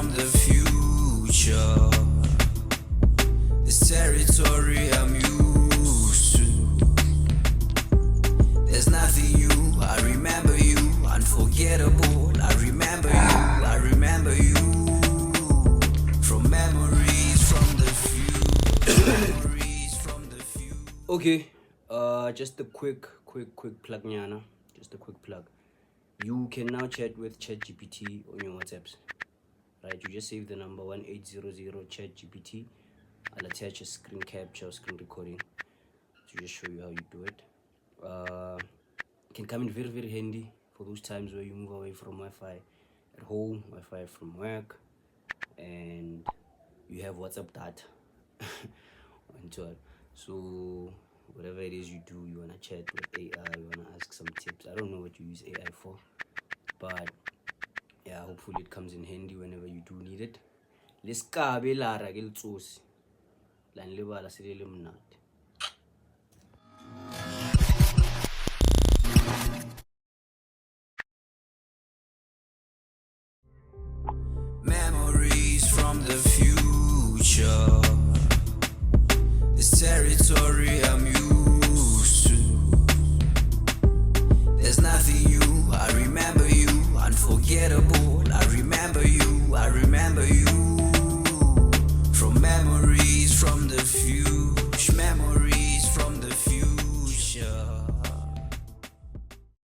from the future. This territory I'm used to. There's nothing new, I remember you. Unforgettable, I remember you. I remember you. From memories from the future. Memories from the future. Okay, just a quick plug, Nyana. Just a quick plug. You can now chat with ChatGPT on your WhatsApps. Right, you just save the number 1800 ChatGPT. I'll attach a screen capture or screen recording to just show you how you do it. It can come in very handy for those times where you move away from Wi-Fi at home, Wi-Fi from work, and you have WhatsApp data. So whatever it is you do, you wanna chat with AI, you wanna ask some tips. I don't know what you use AI for, but yeah, hopefully it comes in handy whenever you do need it. Leskabe lara ke ltsosi la nlebala se le mnate.